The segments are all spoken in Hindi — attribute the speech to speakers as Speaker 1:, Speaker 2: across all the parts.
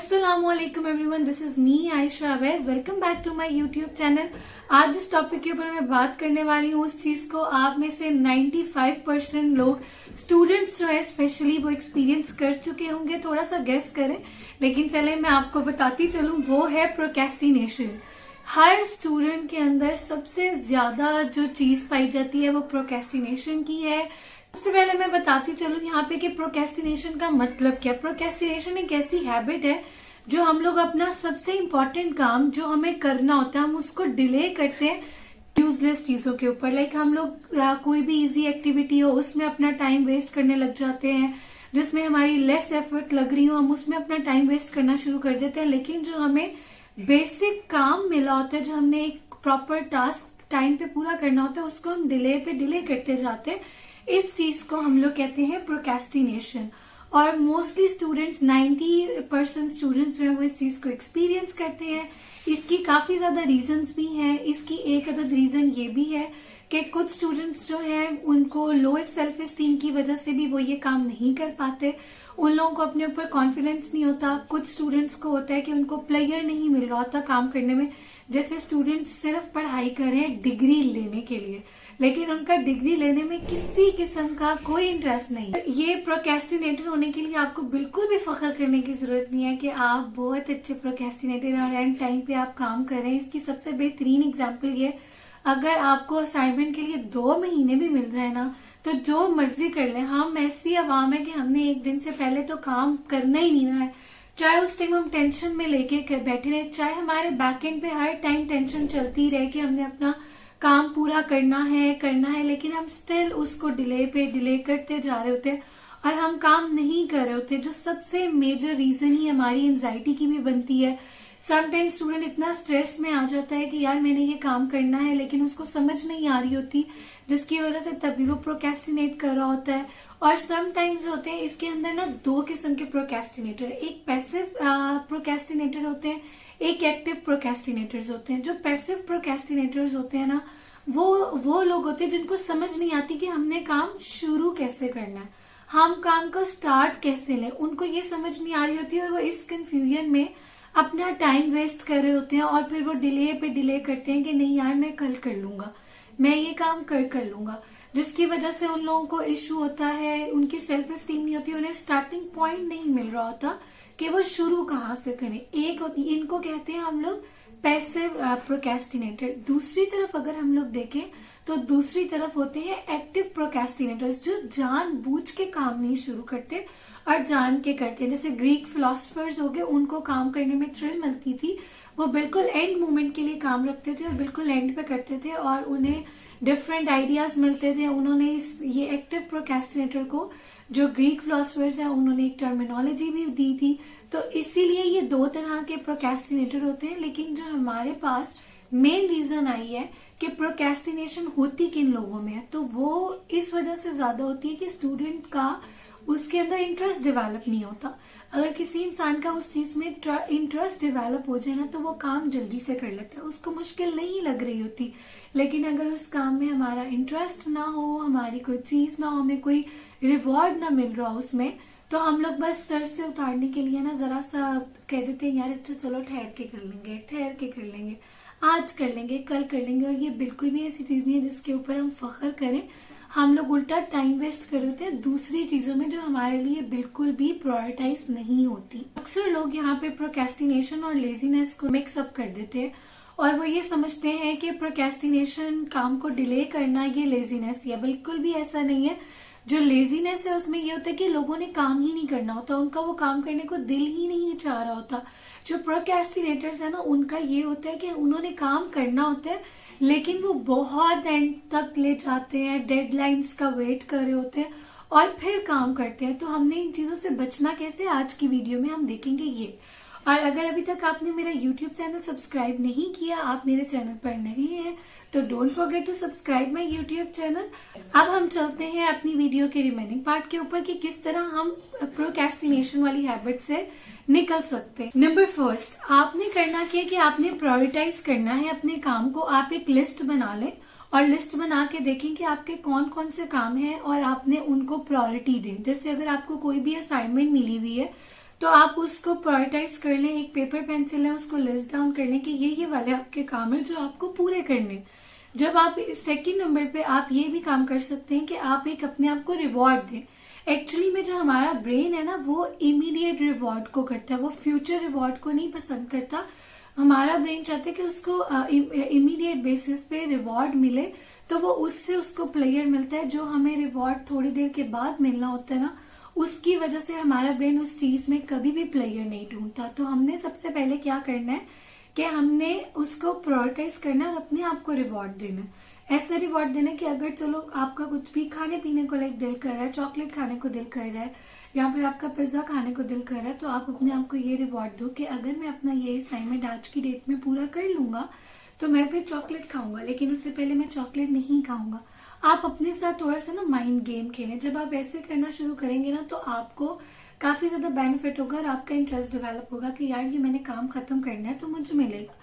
Speaker 1: अस्सलामुअलैकुम everyone, this is me Ayesha Awais. Welcome back to my YouTube channel. आज इस टॉपिक के ऊपर मैं बात करने वाली हूँ उस चीज को आप में से 95% लोग स्टूडेंट्स जो है स्पेशली वो एक्सपीरियंस कर चुके होंगे। थोड़ा सा गेस करें, लेकिन चले मैं आपको बताती चलूं, वो है प्रोक्रेस्टिनेशन। हर स्टूडेंट के अंदर सबसे ज्यादा जो चीज पाई जाती है वो प्रोक्रेस्टिनेशन की है। सबसे पहले मैं बताती चलूं यहाँ पे कि प्रोक्रेस्टिनेशन का मतलब क्या। प्रोक्रेस्टिनेशन एक ऐसी हैबिट है जो हम लोग अपना सबसे इम्पोर्टेंट काम जो हमें करना होता है हम उसको डिले करते हैं यूजलेस चीजों के ऊपर। लाइक हम लोग कोई भी इजी एक्टिविटी हो उसमें अपना टाइम वेस्ट करने लग जाते हैं, जिसमें हमारी लेस एफर्ट लग रही हो हम उसमें अपना टाइम वेस्ट करना शुरू कर देते हैं। लेकिन जो हमें बेसिक काम मिला होता है, जो हमने एक प्रॉपर टास्क टाइम पे पूरा करना होता है, उसको हम डिले पे डिले करते जाते हैं। इस चीज को हम लोग कहते हैं प्रोक्रेस्टिनेशन। और मोस्टली स्टूडेंट्स 90% स्टूडेंट्स जो है वो इस चीज को एक्सपीरियंस करते हैं। इसकी काफी ज्यादा रीजंस भी हैं। इसकी एक अदद रीजन ये भी है कि कुछ स्टूडेंट्स जो है उनको लोएस्ट सेल्फ एस्टीम की वजह से भी वो ये काम नहीं कर पाते, उन लोगों को अपने ऊपर कॉन्फिडेंस नहीं होता। कुछ स्टूडेंट्स को होता है कि उनको प्लेयर नहीं मिल रहा होता काम करने में। जैसे स्टूडेंट्स सिर्फ पढ़ाई कर रहे हैं डिग्री लेने के लिए, लेकिन उनका डिग्री लेने में किसी किस्म का कोई इंटरेस्ट नहीं है। ये प्रोक्रेस्टिनेटर होने के लिए आपको बिल्कुल भी फख्र करने की जरूरत नहीं है कि आप बहुत अच्छे प्रोक्रेस्टिनेटर और एंड टाइम पे आप काम कर रहे हैं। इसकी सबसे बेहतरीन एग्जांपल ये, अगर आपको असाइनमेंट के लिए 2 महीने भी मिल जाए ना, तो जो मर्जी कर ले। हम ऐसी अवाम है कि हमने एक दिन से पहले तो काम करना ही नहीं है, चाहे उस टाइम हम टेंशन में लेके बैठे रहे, चाहे हमारे बैकएंड पे हर टाइम टेंशन चलती रहे कि हमने अपना काम पूरा करना है, लेकिन हम स्टिल उसको डिले पे डिले करते जा रहे होते हैं और हम काम नहीं कर रहे होते, जो सबसे मेजर रीजन ही हमारी एंजाइटी की भी बनती है। समटाइम्स स्टूडेंट इतना स्ट्रेस में आ जाता है कि यार मैंने ये काम करना है, लेकिन उसको समझ नहीं आ रही होती, जिसकी वजह से तभी वो प्रोक्रेस्टिनेट कर रहा होता है। और समटाइम्स होते हैं इसके अंदर ना 2 किस्म के प्रोक्रेस्टिनेटर, एक पैसिव प्रोक्रेस्टिनेटर होते हैं, एक एक्टिव प्रोक्रेस्टिनेटर्स होते हैं। जो पैसिव प्रोक्रेस्टिनेटर्स होते हैं ना, वो लोग होते हैं जिनको समझ नहीं आती कि हमने काम शुरू कैसे करना है, हम काम को स्टार्ट कैसे लें। उनको ये समझ नहीं आ रही होती और वो इस कंफ्यूजन में अपना टाइम वेस्ट कर रहे होते हैं और फिर वो डिले पे डिले करते हैं कि नहीं यार मैं कल कर लूंगा, मैं ये काम कर लूंगा, जिसकी वजह से उन लोगों को इश्यू होता है, उनकी सेल्फ एस्टीम नहीं होती, उन्हें स्टार्टिंग पॉइंट नहीं मिल रहा होता कि वो शुरू कहाँ से करें। एक होती, इनको कहते हैं हम लोग पैसिव प्रोक्रेस्टिनेटर। दूसरी तरफ अगर हम लोग देखें तो दूसरी तरफ होते हैं एक्टिव प्रोक्रेस्टिनेटर्स, जो जानबूझ के काम नहीं शुरू करते और जान के करते हैं। जैसे ग्रीक फिलोसफर्स हो गए, उनको काम करने में थ्रिल मिलती थी, वो बिल्कुल एंड मोमेंट के लिए काम रखते थे और बिल्कुल एंड पे करते थे और उन्हें डिफरेंट आइडियाज मिलते थे। उन्होंने ये एक्टिव प्रोक्रेस्टिनेटर को, जो ग्रीक फिलोसफर्स हैं, उन्होंने एक टर्मिनोलॉजी भी दी थी। तो इसीलिए ये 2 तरह के प्रोक्रेस्टिनेटर होते हैं। लेकिन जो हमारे पास मेन रीजन आई है कि प्रोक्रेस्टिनेशन होती किन लोगों में है, तो वो इस वजह से ज्यादा होती है कि स्टूडेंट का उसके अंदर इंटरेस्ट डेवलप नहीं होता। अगर किसी इंसान का उस चीज में इंटरेस्ट डेवलप हो जाए ना, तो वो काम जल्दी से कर लेता है, उसको मुश्किल नहीं लग रही होती। लेकिन अगर उस काम में हमारा इंटरेस्ट ना हो, हमारी कोई चीज ना हो, हमें कोई रिवॉर्ड ना मिल रहा उसमें, तो हम लोग बस सर से उतारने के लिए ना जरा सा कह देते हैं यार अच्छा चलो ठहर के कर लेंगे, आज कर लेंगे, कल कर लेंगे। और ये बिल्कुल भी ऐसी चीज नहीं है जिसके ऊपर हम फख्र करें। हम लोग उल्टा टाइम वेस्ट कर देते हैं दूसरी चीजों में जो हमारे लिए बिल्कुल भी प्रायोरिटाइज नहीं होती। अक्सर लोग यहाँ पे प्रोक्रेस्टिनेशन और लेजीनेस को मिक्सअप कर देते हैं और वो ये समझते हैं कि प्रोक्रेस्टिनेशन, काम को डिले करना, ये लेजीनेस है। बिल्कुल भी ऐसा नहीं है। जो लेजीनेस है उसमें ये होता है कि लोगों ने काम ही नहीं करना होता, उनका वो काम करने को दिल ही नहीं चाह रहा होता। जो प्रोक्रेस्टिनेटर्स है ना, उनका ये होता है कि उन्होंने काम करना होता है, लेकिन वो बहुत एंड तक ले जाते हैं, डेडलाइंस का वेट कर रहे होते हैं और फिर काम करते हैं। तो हमने इन चीजों से बचना कैसे, आज की वीडियो में हम देखेंगे ये। और अगर अभी तक आपने मेरा YouTube चैनल सब्सक्राइब नहीं किया, आप मेरे चैनल पर नए हैं, तो don't forget to subscribe my YouTube channel. अब हम चलते हैं अपनी वीडियो के रिमेनिंग पार्ट के ऊपर कि किस तरह हम प्रोक्रेस्टिनेशन वाली हैबिट से निकल सकते हैं। नंबर फर्स्ट, आपने करना क्या कि आपने प्रायोरिटाइज करना है अपने काम को। आप एक लिस्ट बना लें और लिस्ट बना के देखें कि आपके कौन कौन से काम हैं और आपने उनको प्रायोरिटी दें। जैसे अगर आपको कोई भी असाइनमेंट मिली हुई है तो आप उसको प्रायोरिटाइज कर लें, एक पेपर पेंसिल है उसको लिस्ट डाउन कर लें कि ये वाले आपके काम है जो आपको पूरे करने। जब आप सेकंड नंबर पे आप ये भी काम कर सकते हैं कि आप एक अपने आप को रिवॉर्ड दें। एक्चुअली में जो हमारा ब्रेन है ना वो इमीडिएट रिवॉर्ड को करता है, वो फ्यूचर रिवॉर्ड को नहीं पसंद करता। हमारा ब्रेन चाहता है कि उसको इमीडिएट बेसिस पे रिवॉर्ड मिले, तो वो उससे उसको प्लेयर मिलता है। जो हमें रिवॉर्ड थोड़ी देर के बाद मिलना होता है ना, उसकी वजह से हमारा ब्रेन उस चीज में कभी भी प्लेयर नहीं ढूंढता। तो हमने सबसे पहले क्या करना है कि हमने उसको प्रायोरिटाइज करना है और अपने आप को रिवॉर्ड देना है। ऐसा रिवॉर्ड देना कि अगर चलो आपका कुछ भी खाने पीने को लाइक दिल कर रहा है, चॉकलेट खाने को दिल कर रहा है या फिर आपका पिज्जा खाने को दिल कर रहा है, तो आप अपने आप को ये रिवॉर्ड दो कि अगर मैं अपना ये असाइनमेंट आज की डेट में पूरा कर लूंगा तो मैं फिर चॉकलेट खाऊंगा, लेकिन उससे पहले मैं चॉकलेट नहीं खाऊंगा। आप अपने साथ थोड़ा सा ना माइंड गेम खेलें। जब आप ऐसे करना शुरू करेंगे ना तो आपको काफी ज्यादा बेनिफिट होगा और आपका इंटरेस्ट डेवलप होगा कि यार ये मैंने काम खत्म करना है तो मुझे मिलेगा।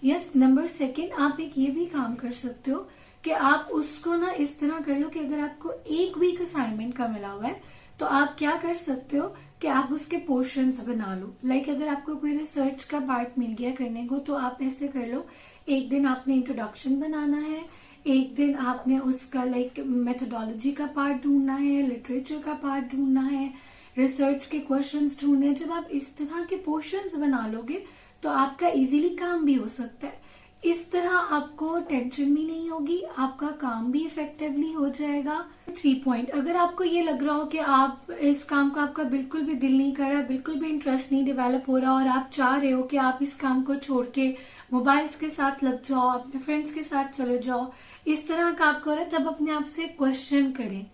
Speaker 1: यस, नंबर सेकंड, आप एक ये भी काम कर सकते हो कि आप उसको ना इस तरह कर लो कि अगर आपको एक वीक असाइनमेंट का मिला हुआ है तो आप क्या कर सकते हो कि आप उसके पोर्शंस बना लो। लाइक अगर आपको कोई रिसर्च का पार्ट मिल गया करने को तो आप ऐसे कर लो, एक दिन आपने इंट्रोडक्शन बनाना है, एक दिन आपने उसका लाइक मेथोडोलॉजी का पार्ट ढूंढना है, लिटरेचर का पार्ट ढूंढना है, रिसर्च के क्वेश्चंस ढूंढने हैं। जब आप इस तरह के पोर्शंस बना लोगे तो आपका इजीली काम भी हो सकता है। इस तरह आपको टेंशन भी नहीं होगी, आपका काम भी इफेक्टिवली हो जाएगा। 3 पॉइंट, अगर आपको ये लग रहा हो कि आप इस काम का आपका बिल्कुल भी दिल नहीं कर रहा, बिल्कुल भी इंटरेस्ट नहीं डेवलप हो रहा और आप चाह रहे हो कि आप इस काम को छोड़ के मोबाइल्स के साथ लग जाओ, अपने फ्रेंड्स के साथ चले जाओ, इस तरह का आपको हो रहा है, तब अपने आप से क्वेश्चन करें।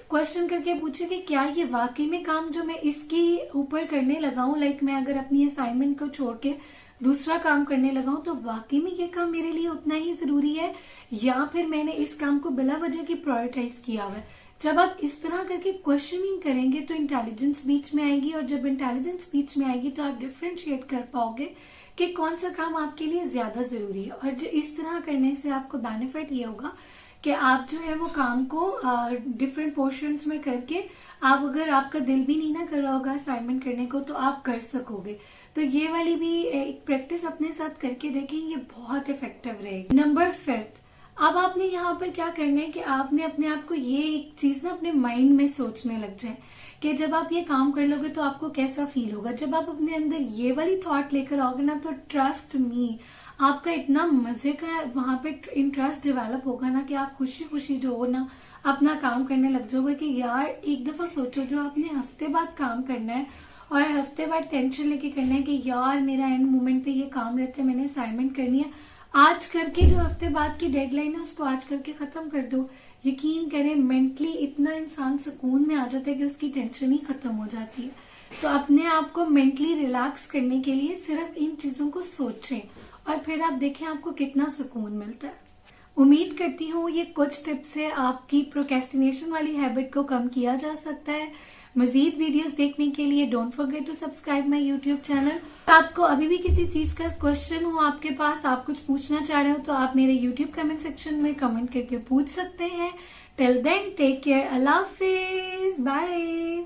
Speaker 1: क्वेश्चन करके पूछे कि क्या ये वाकई में काम जो मैं इसके ऊपर करने लगा हूं, लाइक मैं अगर अपनी असाइनमेंट को छोड़ के दूसरा काम करने लगा हूं तो वाकई में ये काम मेरे लिए उतना ही जरूरी है या फिर मैंने इस काम को बिला वजह की प्रायोरिटाइज किया हुआ है। जब आप इस तरह करके क्वेश्चनिंग करेंगे तो इंटेलिजेंस बीच में आएगी और जब इंटेलिजेंस बीच में आएगी तो आप डिफ्रेंशिएट कर पाओगे कि कौन सा काम आपके लिए ज्यादा जरूरी है। और जो इस तरह करने से आपको बेनिफिट ये होगा कि आप जो है वो काम को डिफरेंट पोर्शंस में करके आप अगर आपका दिल भी नहीं ना कर रहा होगा असाइनमेंट करने को तो आप कर सकोगे। तो ये वाली भी एक प्रैक्टिस अपने साथ करके देखें, ये बहुत इफेक्टिव रहेगी। नंबर 5, अब आपने यहाँ पर क्या करना है कि आपने अपने आप को ये एक चीज ना अपने माइंड में सोचने लग जाए कि जब आप ये काम कर लोगे तो आपको कैसा फील होगा। जब आप अपने अंदर ये वाली थॉट लेकर आओगे ना तो ट्रस्ट मी आपका इतना मजे का वहां पे इंटरेस्ट डेवलप होगा ना कि आप खुशी खुशी जो हो ना अपना काम करने लग जाओगे कि यार एक दफा सोचो जो आपने हफ्ते बाद काम करना है और हफ्ते बाद टेंशन लेके करना है कि यार मेरा एंड मोमेंट पे ये काम रहता है, मैंने असाइनमेंट करनी है, आज करके जो हफ्ते बाद की डेडलाइन है उसको आज करके खत्म कर दो। यकीन करें मेंटली इतना इंसान सुकून में आ जाता है कि उसकी टेंशन ही खत्म हो जाती है। तो अपने आप को मेंटली रिलैक्स करने के लिए सिर्फ इन चीजों को सोचें और फिर आप देखें आपको कितना सुकून मिलता है। उम्मीद करती हूँ ये कुछ टिप्स से आपकी प्रोक्रेस्टिनेशन वाली हैबिट को कम किया जा सकता है। मजीद वीडियोस देखने के लिए don't forget to subscribe my YouTube channel. आपको अभी भी किसी चीज का क्वेश्चन हो आपके पास, आप कुछ पूछना चाह रहे हो तो आप मेरे यूट्यूब कमेंट सेक्शन में कमेंट करके पूछ सकते हैं। टिल देन टेक केयर, अल्लाह हाफिज, बाय।